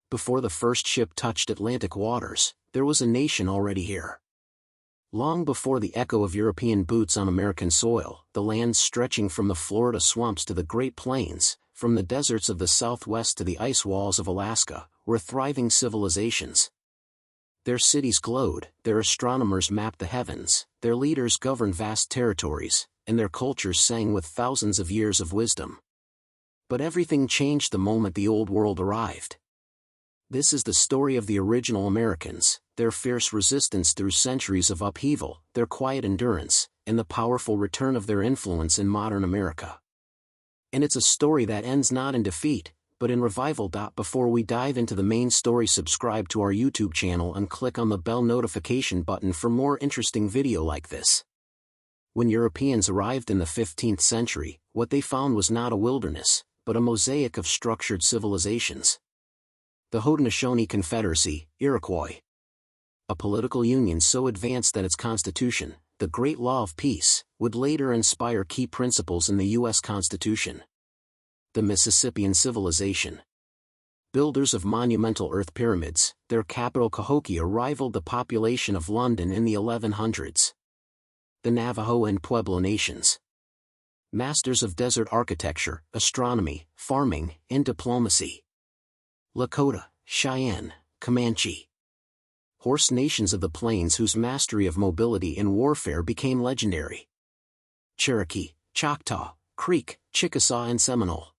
Before the first ship touched Atlantic waters, there was a nation already here. Long before the echo of European boots on American soil, the lands stretching from the Florida swamps to the Great Plains, from the deserts of the Southwest to the ice walls of Alaska, were thriving civilizations. Their cities glowed, their astronomers mapped the heavens, their leaders governed vast territories, and their cultures sang with thousands of years of wisdom. But everything changed the moment the Old World arrived. This is the story of the original Americans, their fierce resistance through centuries of upheaval, their quiet endurance, and the powerful return of their influence in modern America. And it's a story that ends not in defeat, but in revival. Before we dive into the main story, subscribe to our YouTube channel and click on the bell notification button for more interesting video like this. When Europeans arrived in the 15th century, what they found was not a wilderness, but a mosaic of structured civilizations. The Haudenosaunee Confederacy, Iroquois. A political union so advanced that its constitution, the Great Law of Peace, would later inspire key principles in the U.S. Constitution. The Mississippian civilization. Builders of monumental earth pyramids, their capital Cahokia rivaled the population of London in the 1100s. The Navajo and Pueblo nations. Masters of desert architecture, astronomy, farming, and diplomacy. Lakota, Cheyenne, Comanche. Horse nations of the plains whose mastery of mobility in warfare became legendary. Cherokee, Choctaw, Creek, Chickasaw and Seminole.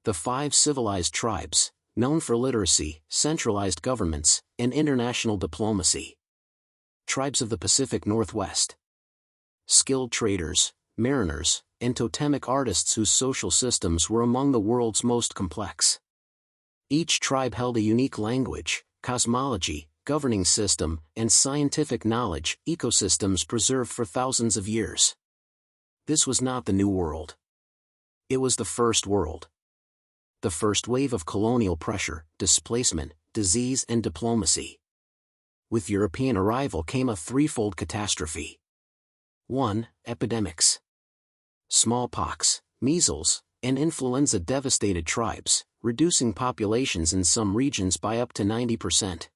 The 5 civilized tribes, known for literacy, centralized governments, and international diplomacy. Tribes of the Pacific Northwest. Skilled traders, mariners, and totemic artists whose social systems were among the world's most complex. Each tribe held a unique language, cosmology, governing system, and scientific knowledge, ecosystems preserved for thousands of years. This was not the New World. It was the First World. The first wave of colonial pressure, displacement, disease and diplomacy. With European arrival came a threefold catastrophe. 1. Epidemics. Smallpox, measles, and influenza devastated tribes, reducing populations in some regions by up to 90%.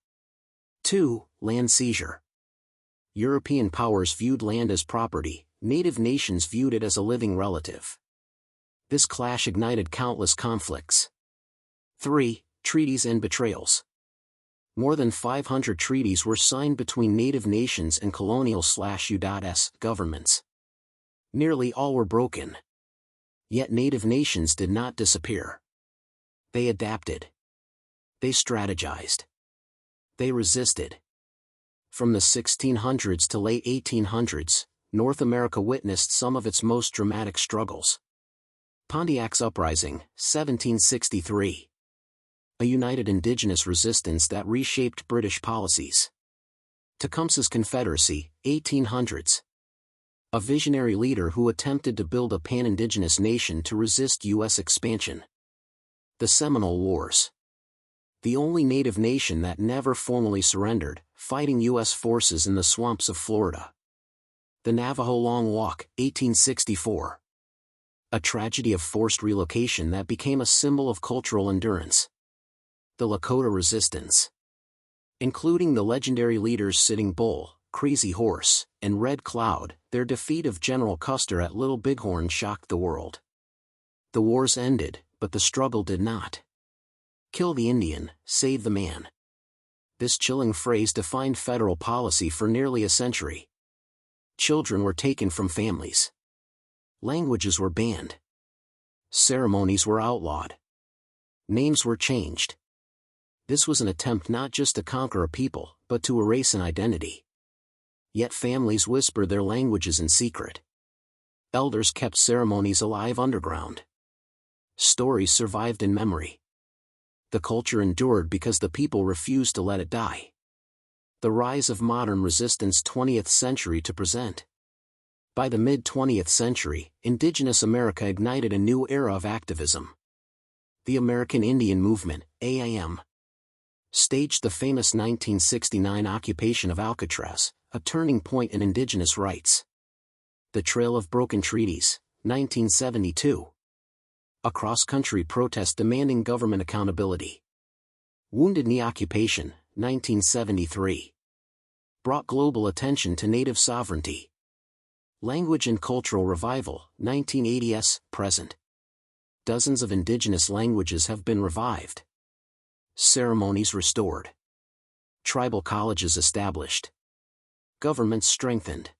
2. Land seizure. European powers viewed land as property, native nations viewed it as a living relative. This clash ignited countless conflicts. 3. Treaties and betrayals. More than 500 treaties were signed between native nations and colonial/U.S. governments. Nearly all were broken. Yet native nations did not disappear. They adapted. They strategized. They resisted. From the 1600s to late 1800s, North America witnessed some of its most dramatic struggles. Pontiac's Uprising, 1763. A united indigenous resistance that reshaped British policies. Tecumseh's Confederacy, 1800s. A visionary leader who attempted to build a pan-indigenous nation to resist U.S. expansion. The Seminole Wars. The only native nation that never formally surrendered, fighting U.S. forces in the swamps of Florida. The Navajo Long Walk, 1864. A tragedy of forced relocation that became a symbol of cultural endurance. The Lakota Resistance. Including the legendary leaders Sitting Bull, Crazy Horse, and Red Cloud, their defeat of General Custer at Little Bighorn shocked the world. The wars ended, but the struggle did not. Kill the Indian, save the man. This chilling phrase defined federal policy for nearly a century. Children were taken from families. Languages were banned. Ceremonies were outlawed. Names were changed. This was an attempt not just to conquer a people, but to erase an identity. Yet families whispered their languages in secret. Elders kept ceremonies alive underground. Stories survived in memory. The culture endured because the people refused to let it die. The rise of modern resistance 20th century to present. By the mid-20th century, Indigenous America ignited a new era of activism. The American Indian Movement, AIM, staged the famous 1969 occupation of Alcatraz, a turning point in indigenous rights. The Trail of Broken Treaties, 1972. A cross-country protest demanding government accountability. Wounded Knee Occupation, 1973. Brought global attention to native sovereignty. Language and Cultural Revival, 1980s, present. Dozens of indigenous languages have been revived. Ceremonies restored. Tribal colleges established. Governments strengthened.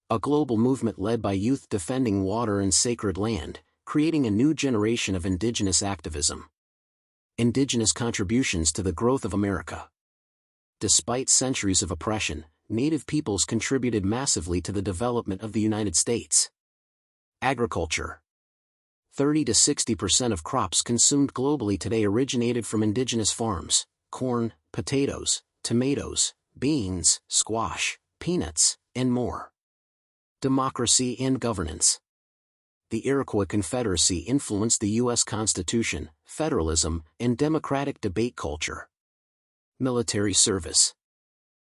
A global movement led by youth defending water and sacred land, creating a new generation of indigenous activism. Indigenous contributions to the growth of America. Despite centuries of oppression, Native peoples contributed massively to the development of the United States. Agriculture. 30 to 60% of crops consumed globally today originated from indigenous farms: corn, potatoes, tomatoes, beans, squash, peanuts, and more. Democracy and governance. The Iroquois Confederacy influenced the U.S. Constitution, federalism, and democratic debate culture. Military service.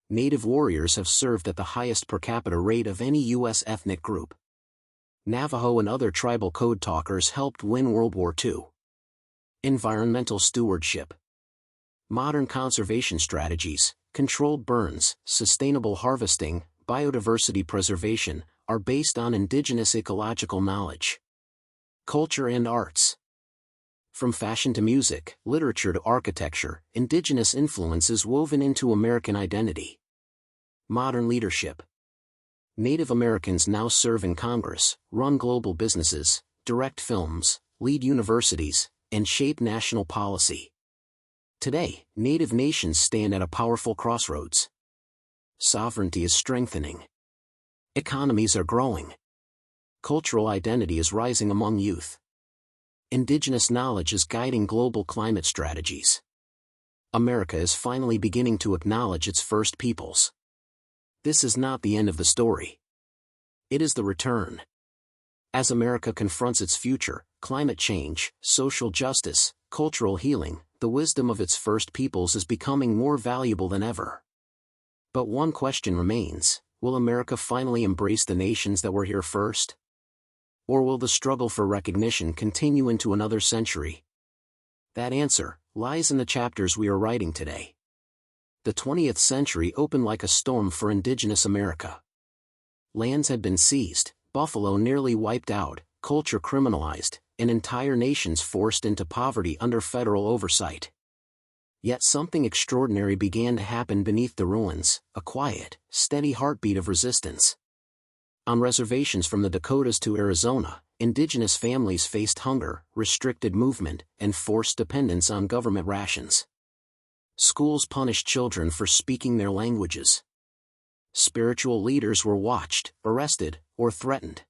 Native warriors have served at the highest per capita rate of any U.S. ethnic group. Navajo and other tribal code talkers helped win World War II. Environmental stewardship. Modern conservation strategies, controlled burns, sustainable harvesting, biodiversity preservation, are based on indigenous ecological knowledge. Culture and arts. From fashion to music, literature to architecture, indigenous influence is woven into American identity. Modern leadership. Native Americans now serve in Congress, run global businesses, direct films, lead universities, and shape national policy. Today, Native nations stand at a powerful crossroads. Sovereignty is strengthening. Economies are growing. Cultural identity is rising among youth. Indigenous knowledge is guiding global climate strategies. America is finally beginning to acknowledge its first peoples. This is not the end of the story. It is the return. As America confronts its future, climate change, social justice, cultural healing, the wisdom of its first peoples is becoming more valuable than ever. But one question remains: will America finally embrace the nations that were here first? Or will the struggle for recognition continue into another century? That answer lies in the chapters we are writing today. The 20th century opened like a storm for indigenous America. Lands had been seized, buffalo nearly wiped out, culture criminalized, and entire nations forced into poverty under federal oversight. Yet something extraordinary began to happen beneath the ruins, a quiet, steady heartbeat of resistance. On reservations from the Dakotas to Arizona, indigenous families faced hunger, restricted movement, and forced dependence on government rations. Schools punished children for speaking their languages. Spiritual leaders were watched, arrested, or threatened.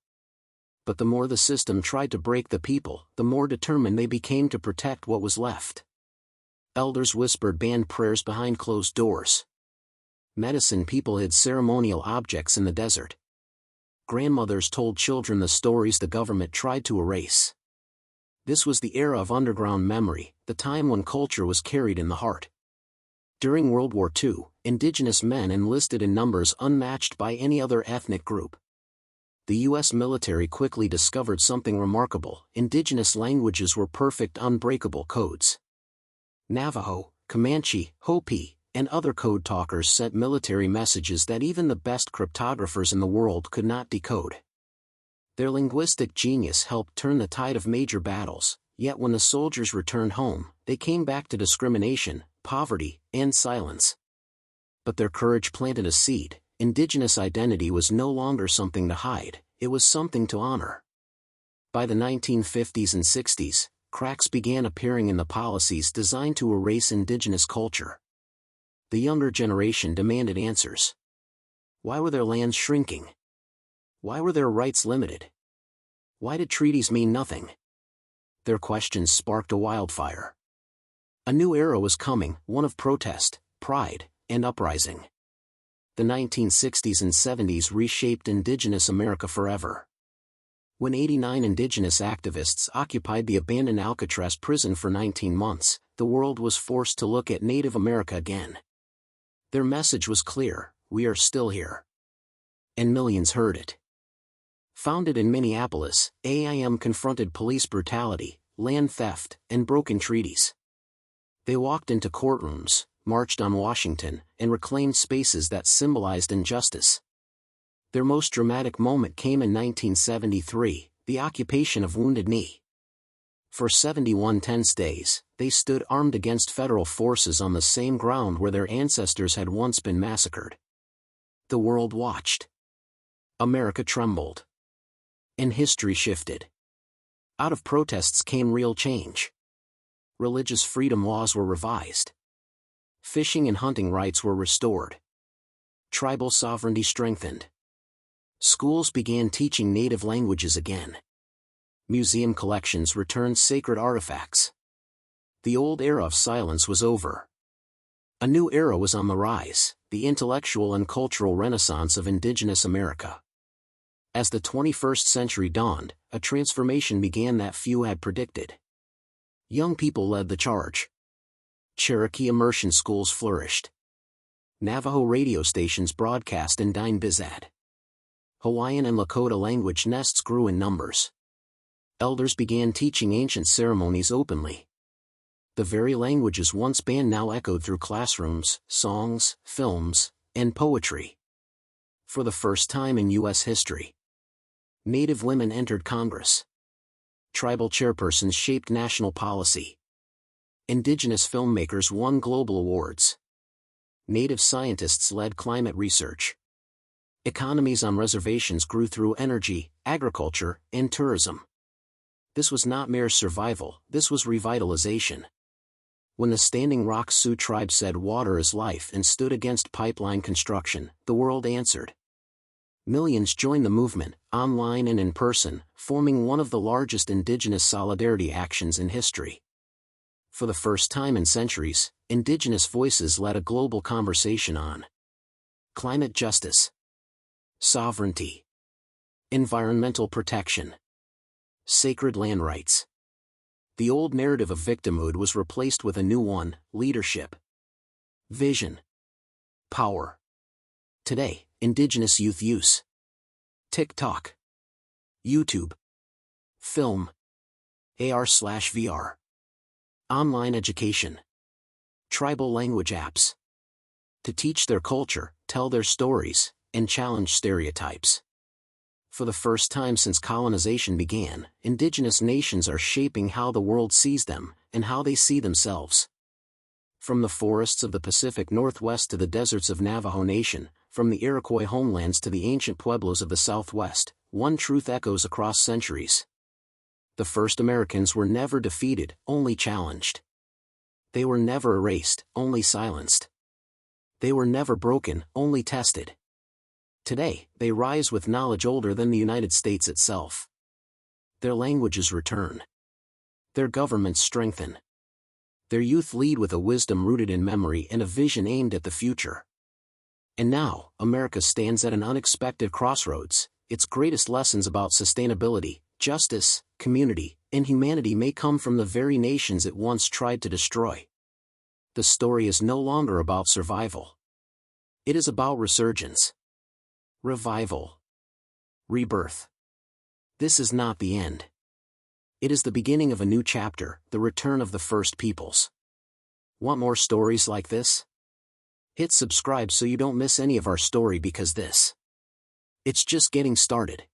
But the more the system tried to break the people, the more determined they became to protect what was left. Elders whispered banned prayers behind closed doors. Medicine people hid ceremonial objects in the desert. Grandmothers told children the stories the government tried to erase. This was the era of underground memory, the time when culture was carried in the heart. During World War II, indigenous men enlisted in numbers unmatched by any other ethnic group. The U.S. military quickly discovered something remarkable: indigenous languages were perfect unbreakable codes. Navajo, Comanche, Hopi, and other code talkers sent military messages that even the best cryptographers in the world could not decode. Their linguistic genius helped turn the tide of major battles, yet when the soldiers returned home, they came back to discrimination, poverty, and silence. But their courage planted a seed. Indigenous identity was no longer something to hide, it was something to honor. By the 1950s and 60s, cracks began appearing in the policies designed to erase indigenous culture. The younger generation demanded answers. Why were their lands shrinking? Why were their rights limited? Why did treaties mean nothing? Their questions sparked a wildfire. A new era was coming, one of protest, pride, and uprising. The 1960s and 70s reshaped indigenous America forever. When 89 indigenous activists occupied the abandoned Alcatraz prison for 19 months, the world was forced to look at Native America again. Their message was clear: we are still here. And millions heard it. Founded in Minneapolis, AIM confronted police brutality, land theft, and broken treaties. They walked into courtrooms, marched on Washington, and reclaimed spaces that symbolized injustice. Their most dramatic moment came in 1973, the occupation of Wounded Knee. For 71 tense days, they stood armed against federal forces on the same ground where their ancestors had once been massacred. The world watched. America trembled. And history shifted. Out of protests came real change. Religious freedom laws were revised. Fishing and hunting rights were restored. Tribal sovereignty strengthened. Schools began teaching native languages again. Museum collections returned sacred artifacts. The old era of silence was over. A new era was on the rise, the intellectual and cultural renaissance of Indigenous America. As the 21st century dawned, a transformation began that few had predicted. Young people led the charge. Cherokee immersion schools flourished. Navajo radio stations broadcast in Dine Bizad. Hawaiian and Lakota language nests grew in numbers. Elders began teaching ancient ceremonies openly. The very languages once banned now echoed through classrooms, songs, films, and poetry. For the first time in U.S. history, Native women entered Congress. Tribal chairpersons shaped national policy. Indigenous filmmakers won global awards. Native scientists led climate research. Economies on reservations grew through energy, agriculture, and tourism. This was not mere survival, this was revitalization. When the Standing Rock Sioux tribe said water is life and stood against pipeline construction, the world answered. Millions joined the movement, online and in person, forming one of the largest Indigenous solidarity actions in history. For the first time in centuries, Indigenous voices led a global conversation on climate justice, sovereignty, environmental protection, sacred land rights. The old narrative of victimhood was replaced with a new one: leadership, vision, power. Today, Indigenous youth use TikTok, YouTube, film, AR/VR, online education, tribal language apps, to teach their culture, tell their stories, and challenge stereotypes. For the first time since colonization began, Indigenous nations are shaping how the world sees them, and how they see themselves. From the forests of the Pacific Northwest to the deserts of Navajo Nation, from the Iroquois homelands to the ancient pueblos of the Southwest, one truth echoes across centuries. The first Americans were never defeated, only challenged. They were never erased, only silenced. They were never broken, only tested. Today, they rise with knowledge older than the United States itself. Their languages return. Their governments strengthen. Their youth lead with a wisdom rooted in memory and a vision aimed at the future. And now, America stands at an unexpected crossroads. Its greatest lessons about sustainability, justice, community, and humanity may come from the very nations it once tried to destroy. The story is no longer about survival. It is about resurgence. Revival. Rebirth. This is not the end. It is the beginning of a new chapter, the return of the first peoples. Want more stories like this? Hit subscribe so you don't miss any of our story, because it's just getting started.